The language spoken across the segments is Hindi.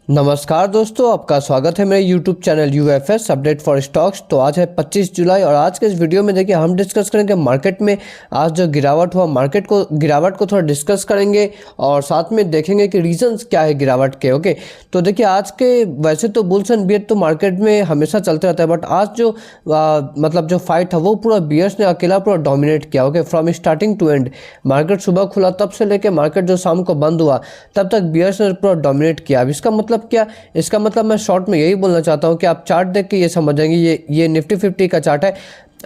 नमस्कार दोस्तों, आपका स्वागत है मेरे YouTube channel UFS update for stocks. तो आज है 25 जुलाई और आज के इस वीडियो में देखिए हम डिस्कस करेंगे मार्केट में आज जो गिरावट हुआ, गिरावट को थोड़ा डिस्कस करेंगे और साथ में देखेंगे कि रीजंस क्या है गिरावट के। ओके, तो देखिए आज के वैसे तो बुल्स एंड बियर तो मार्केट में हमेशा चलते रहता है, बट आज जो मतलब जो फाइट है वो पूरा बियर्स ने अकेला पूरा डोमिनेट किया। Okay, from starting to end market सुबह खुला तब से लेके मार्केट जो शाम को बंद हुआ तब तक बियर्स ने पूरा डोमिनेट किया। अब इसका मतलब क्या? इसका मतलब मैं शॉर्ट में यही बोलना चाहता हूं कि आप चार्ट देख के ये समझ जाएंगे। ये निफ्टी 50 का चार्ट है।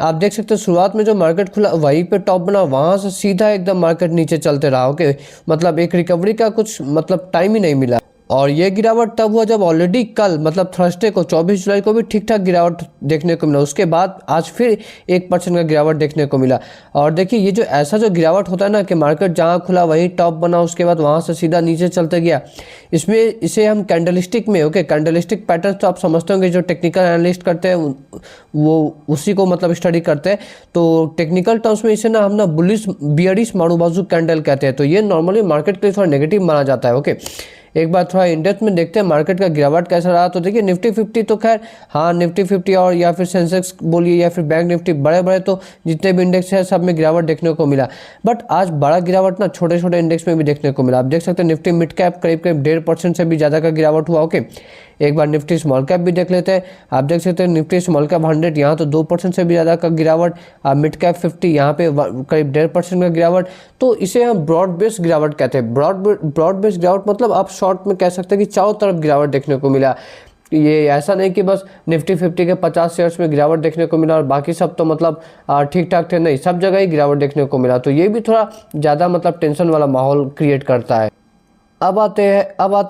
आप देख सकते हो शुरुआत में जो मार्केट खुला वहीं पे टॉप बना, वहां से सीधा एकदम मार्केट नीचे चलते रहा। ओके, मतलब एक रिकवरी का कुछ मतलब टाइम ही नहीं मिला। और ये गिरावट तब हुआ जब ऑलरेडी कल मतलब थर्सडे को 24 जुलाई को भी ठीक ठाक गिरावट देखने को मिला। उसके बाद आज फिर 1% का गिरावट देखने को मिला। और देखिए ये जो ऐसा जो गिरावट होता है ना कि मार्केट जहाँ खुला वहीं टॉप बना, उसके बाद वहाँ से सीधा नीचे चलते गया, इसे हम कैंडलस्टिक में कैंडलस्टिक पैटर्न तो आप समझते होंगे, जो टेक्निकल एनालिस्ट करते हैं वो उसी को मतलब स्टडी करते हैं। तो टेक्निकल टर्म्स में इसे ना हम ना बुलिश बियरिश मारूबाजू कैंडल कहते हैं। तो ये नॉर्मली मार्केट के लिए थोड़ा नेगेटिव माना जाता है। ओके, एक बार थोड़ा इंडेक्स में देखते हैं मार्केट का गिरावट कैसा रहा। तो देखिए निफ्टी 50 तो खैर हाँ, निफ्टी 50 और या फिर सेंसेक्स बोलिए या फिर बैंक निफ्टी, बड़े बड़े तो जितने भी इंडेक्स है सब में गिरावट देखने को मिला। बट आज बड़ा गिरावट ना छोटे छोटे इंडेक्स में भी देखने को मिला। आप देख सकते हैं निफ्टी मिड कैप करीब 1.5% से भी ज़्यादा का गिरावट हुआ। ओके, एक बार निफ्टी स्मॉल कैप भी देख लेते हैं। आप देख सकते हैं निफ्टी स्मॉल कैप 100 यहाँ तो 2% से भी ज़्यादा का गिरावट। मिड कैप 50 यहाँ पे करीब 1.5% का गिरावट। तो इसे हम ब्रॉड बेस्ड गिरावट कहते हैं। ब्रॉड बेस्ड गिरावट मतलब आप शॉर्ट में कह सकते हैं कि चारों तरफ गिरावट देखने को मिला। ये ऐसा नहीं कि बस निफ्टी 50 के 50 शेयर्स में गिरावट देखने को मिला और बाकी सब तो मतलब ठीक ठाक थे, नहीं, सब जगह ही गिरावट देखने को मिला। तो ये भी थोड़ा ज़्यादा मतलब टेंशन वाला माहौल क्रिएट करता है। अब आते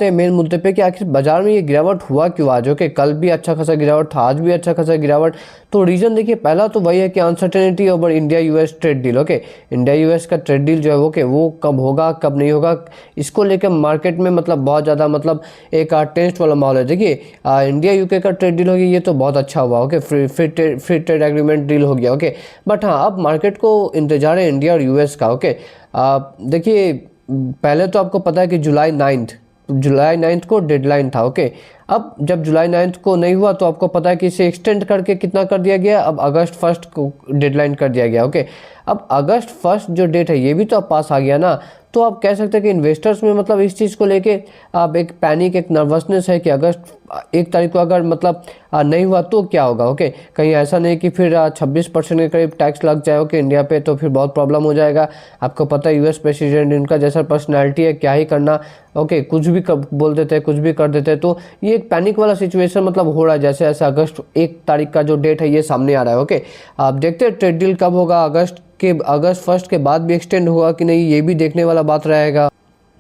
हैं मेन मुद्दे पे कि आखिर बाजार में ये गिरावट हुआ क्यों आज। ओके, कल भी अच्छा खासा गिरावट था, आज भी अच्छा खासा गिरावट। तो रीजन देखिए, पहला तो वही है कि uncertainty over India US trade deal. Okay, India US का ट्रेड डील जो है वो कब होगा कब नहीं होगा, इसको लेकर मार्केट में मतलब बहुत ज़्यादा मतलब एक टेंस वाला माहौल है। देखिए इंडिया यूके का ट्रेड डील हो गया, ये तो बहुत अच्छा हुआ। Okay, free trade agreement deal हो गया। ओके, बट हाँ अब मार्केट को इंतजार है इंडिया और यूएस का। ओके, देखिए पहले तो आपको पता है कि जुलाई 9 को डेडलाइन था। ओके, अब जब जुलाई 9 को नहीं हुआ तो आपको पता है कि इसे एक्सटेंड करके कितना कर दिया गया, अब अगस्त 1 को डेडलाइन कर दिया गया। ओके, अब अगस्त 1 जो डेट है ये भी तो अब पास आ गया ना। तो आप कह सकते हैं कि इन्वेस्टर्स में मतलब इस चीज़ को लेके अब एक पैनिक, एक नर्वसनेस है कि अगस्त 1 तारीख को अगर मतलब नहीं हुआ तो क्या होगा। ओके, कहीं ऐसा नहीं कि फिर 26% के करीब टैक्स लग जाए ओके इंडिया पे, तो फिर बहुत प्रॉब्लम हो जाएगा। आपको पता है यूएस प्रेसिडेंट, इनका जैसा पर्सनैलिटी है, क्या ही करना। ओके, कुछ भी बोल देते हैं, कुछ भी कर देते हैं। तो ये एक पैनिक वाला सिचुएशन मतलब हो रहा है, जैसे ऐसे अगस्त 1 तारीख का जो डेट है ये सामने आ रहा है। ओके, आप देखते हैं ट्रेड डील कब होगा, अगस्त 1 के बाद भी एक्सटेंड होगा कि नहीं, ये भी देखने वाला बात रहेगा।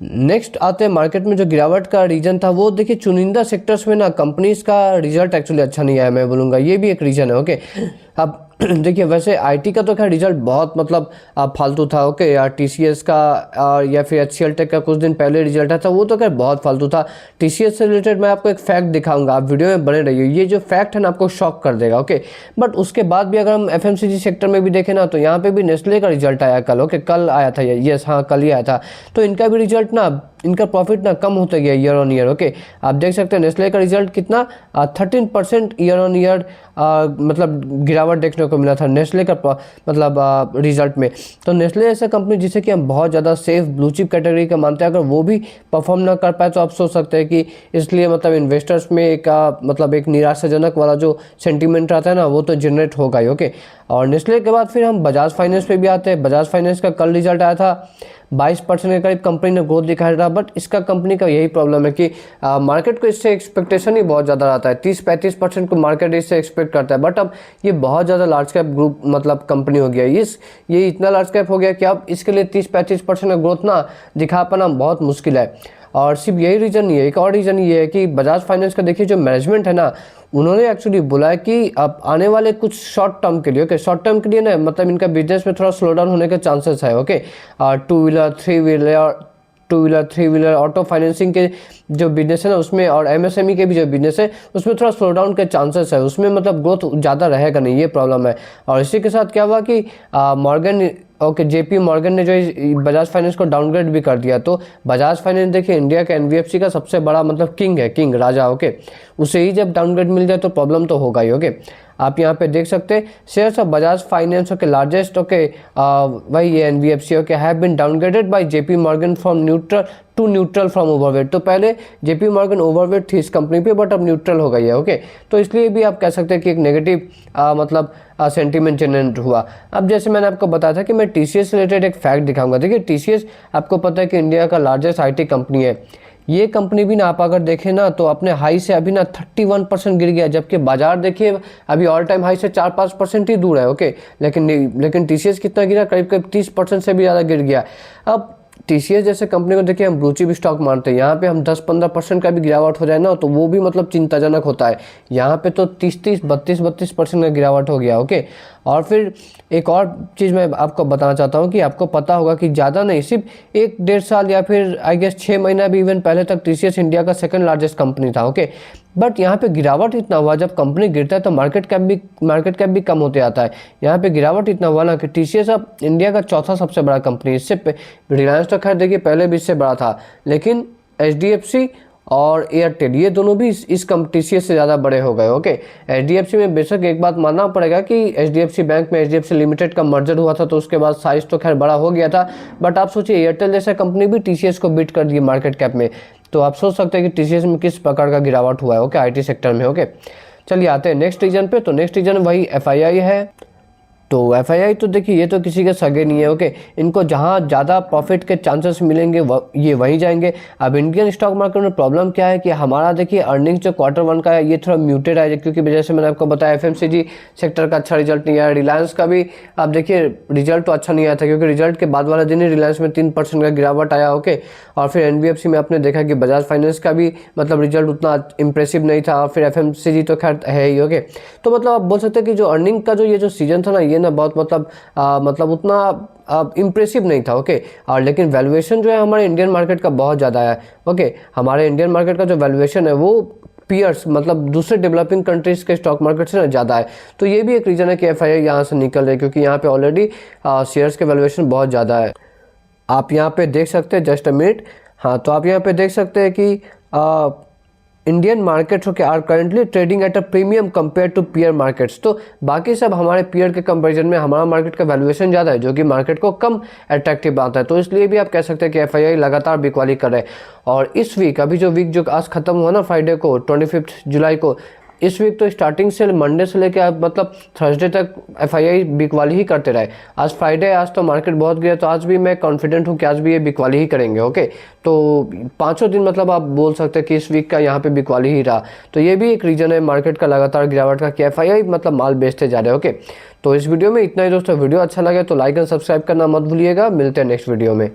नेक्स्ट आते हैं मार्केट में जो गिरावट का रीजन था वो देखिए चुनिंदा सेक्टर्स में ना कंपनीज का रिजल्ट एक्चुअली अच्छा नहीं आया, मैं बोलूँगा ये भी एक रीजन है। ओके, अब देखिए वैसे आईटी का तो खैर रिजल्ट बहुत मतलब फालतू था। ओके, या टीसीएस का या फिर एचसीएल टेक का कुछ दिन पहले रिजल्ट आया था, वो तो खैर बहुत फालतू था। टीसीएस से रिलेटेड मैं आपको एक फैक्ट दिखाऊंगा, आप वीडियो में बने रहिए। ये जो फैक्ट है ना आपको शॉक कर देगा। ओके, बट उसके बाद भी अगर हम एफएमसीजी सेक्टर में भी देखें ना तो यहाँ पे भी नेस्ले का रिजल्ट आया कल। ओके, कल आया था, यस हाँ कल ही आया था। तो इनका भी रिजल्ट ना, इनका प्रॉफिट ना कम होता गया ईयर ऑन ईयर। ओके, आप देख सकते हैं नेस्ले का रिजल्ट कितना 13% ईयर ऑन ईयर मतलब गिरावट देखने को मिला था नेस्ले का मतलब रिजल्ट में। तो नेस्ले ऐसा कंपनी जिसे कि हम बहुत ज़्यादा सेफ ब्लू चिप कैटेगरी का मानते हैं, अगर वो भी परफॉर्म ना कर पाए तो आप सोच सकते हैं कि इसलिए मतलब इन्वेस्टर्स में एक मतलब एक निराशाजनक वाला जो सेंटीमेंट रहता है ना वो तो जनरेट होगा ही। ओके, और नेस्ले के बाद फिर हम बजाज फाइनेंस पे भी आते हैं। बजाज फाइनेंस का कल रिजल्ट आया था, 22% के करीब कंपनी ने ग्रोथ दिखाया था। बट इसका कंपनी का यही प्रॉब्लम है कि मार्केट को इससे एक्सपेक्टेशन ही बहुत ज़्यादा रहता है, 30-35% को मार्केट इससे एक्सपेक्ट करता है। बट अब ये बहुत ज़्यादा लार्ज कैप ग्रुप मतलब कंपनी हो गया, ये इतना लार्ज कैप हो गया कि अब इसके लिए 30-35% का ग्रोथ ना दिखा पाना बहुत मुश्किल है। और सिर्फ यही रीज़न नहीं है, एक और रीज़न ये है कि बजाज फाइनेंस का देखिए जो मैनेजमेंट है ना, उन्होंने एक्चुअली बोला है कि अब आने वाले कुछ शॉर्ट टर्म के लिए, ओके शॉर्ट टर्म के लिए ना मतलब इनका बिजनेस में थोड़ा स्लो डाउन होने के चांसेस है। Okay, 2 wheeler 3 wheeler auto financing के जो बिजनेस है ना उसमें, और एमएसएमई के भी जो बिजनेस है उसमें थोड़ा स्लो डाउन के चांसेस है, उसमें मतलब ग्रोथ ज़्यादा रहेगा नहीं, ये प्रॉब्लम है। और इसी के साथ क्या हुआ कि ओके, जेपी मॉर्गन ने जो बजाज फाइनेंस को डाउनग्रेड भी कर दिया। तो बजाज फाइनेंस देखिए इंडिया का एनबीएफसी का सबसे बड़ा मतलब किंग है, किंग राजा। ओके, उसे ही जब डाउनग्रेड मिल जाए तो प्रॉब्लम तो होगा ही। ओके, आप यहाँ पे देख सकते हैं शेयर्स ऑफ बजाज फाइनेंस के लार्जेस्ट वही NBFC have been downgraded by JP Morgan from neutral to neutral from overweight. तो पहले जेपी मॉर्गन ओवरवेट थी इस कंपनी पे, बट अब न्यूट्रल हो गई है। ओके, तो इसलिए भी आप कह सकते हैं कि एक नेगेटिव मतलब सेंटीमेंट जनरेट हुआ। अब जैसे मैंने आपको बताया था कि मैं टीसीएस रिलेटेड एक फैक्ट दिखाऊंगा। देखिए टीसीएस आपको पता है कि इंडिया का लार्जेस्ट आईटी कंपनी है। ये कंपनी भी ना आप अगर देखें ना तो अपने हाई से अभी ना 31% गिर गया, जबकि बाजार देखिए अभी ऑल टाइम हाई से 4-5% ही दूर है। ओके, लेकिन टीसीएस कितना गिरा, करीब करीब 30% से भी ज़्यादा गिर गया। अब टीसीएस जैसे कंपनी को देखिए हम ब्लू चिप स्टॉक मानते हैं, यहाँ पे हम 10-15% का भी गिरावट हो जाए ना तो वो भी मतलब चिंताजनक होता है। यहाँ पे तो 30-30, 32-32% का गिरावट हो गया। ओके, और फिर एक और चीज़ मैं आपको बताना चाहता हूँ कि आपको पता होगा कि ज़्यादा नहीं, सिर्फ 1-1.5 साल या फिर आई गेस 6 महीना भी इवन पहले तक टीसीएस इंडिया का सेकंड लार्जेस्ट कंपनी था। ओके, बट यहाँ पे गिरावट इतना हुआ, जब कंपनी गिरता है तो मार्केट कैप भी कम होते आता है। यहाँ पे गिरावट इतना हुआ ना कि टीसीएस अब इंडिया का चौथा सबसे बड़ा कंपनी। इससे रिलायंस तो खैर देखिए पहले भी इससे बड़ा था, लेकिन एचडीएफसी और एयरटेल ये दोनों भी इस टीसीएस से ज़्यादा बड़े हो गए। ओके, एचडीएफसी में बेशक एक बात मानना पड़ेगा कि एचडीएफसी बैंक में एचडीएफसी लिमिटेड का मर्जर हुआ था तो उसके बाद साइज तो खैर बड़ा हो गया था, बट आप सोचिए एयरटेल जैसा कंपनी भी टीसीएस को बीट कर दी मार्केट कैप में। तो आप सोच सकते हैं कि टीसीएस में किस प्रकार का गिरावट हुआ है। ओके, आईटी सेक्टर में। ओके, चलिए आते हैं नेक्स्ट रीजन पे। तो नेक्स्ट रीजन वही एफआईआई है। तो एफआईआई तो देखिए ये तो किसी के सगे नहीं है। ओके, इनको जहाँ ज़्यादा प्रॉफिट के चांसेस मिलेंगे ये वहीं जाएंगे। अब इंडियन स्टॉक मार्केट में प्रॉब्लम क्या है कि हमारा देखिए अर्निंग्स जो Q1 का है ये थोड़ा म्यूटेड है, क्योंकि जैसे मैंने आपको बताया एफएमसीजी सेक्टर का अच्छा रिजल्ट नहीं आया। रिलायंस का भी आप देखिए रिजल्ट तो अच्छा नहीं आया था, क्योंकि रिजल्ट के बाद वाले दिन ही रिलायंस में 3% का गिरावट आया। ओके, और फिर एनबीएफसी में आपने देखा कि बजाज फाइनेंस का भी मतलब रिजल्ट उतना इंप्रेसिव नहीं था, और फिर एफएमसीजी तो खैर है ही। ओके, तो मतलब आप बोल सकते हैं कि जो अर्निंग का जो ये जो सीजन था ना ये ना बहुत मतलब उतना इम्प्रेसिव नहीं था। ओके, और लेकिन वैल्यूएशन जो है हमारे इंडियन मार्केट का बहुत ज़्यादा है। ओके, हमारे इंडियन मार्केट का जो वैल्यूएशन है वो पीयर्स मतलब दूसरे डेवलपिंग कंट्रीज के स्टॉक मार्केट से ना ज़्यादा है। तो ये भी एक रीज़न है कि एफआईआई यहाँ से निकल रही है, क्योंकि यहाँ पे ऑलरेडी शेयर्स के वैल्यूएशन बहुत ज़्यादा है। आप यहाँ पे देख सकते हैं, जस्ट अ मिनट। हाँ, तो आप यहाँ पे देख सकते हैं कि Indian markets are currently trading at a premium compare to peer markets. तो बाकी सब हमारे पीयर के कंपैरिजन में हमारा मार्केट का वैल्यूएशन ज़्यादा है, जो कि मार्केट को कम अट्रैक्टिव आता है। तो इसलिए भी आप कह सकते हैं कि एफआईआई लगातार बिकवाली कर रहे हैं। और इस वीक अभी जो वीक जो आज खत्म हुआ ना फ्राइडे को 25 जुलाई को, इस वीक तो स्टार्टिंग से मंडे से लेकर मतलब थर्सडे तक एफआईआई बिकवाली ही करते रहे। आज फ्राइडे, आज तो मार्केट बहुत गिरा, तो आज भी मैं कॉन्फिडेंट हूँ कि आज भी ये बिकवाली ही करेंगे। ओके, तो 5 दिन मतलब आप बोल सकते हैं कि इस वीक का यहाँ पे बिकवाली ही रहा। तो ये भी एक रीजन है मार्केट का लगातार गिरावट का कि एफआईआई मतलब माल बेचते जा रहे हैं। ओके, तो इस वीडियो में इतना ही दोस्तों। वीडियो अच्छा लगे तो लाइक एंड सब्सक्राइब करना मत भूलिएगा। मिलते हैं नेक्स्ट वीडियो में।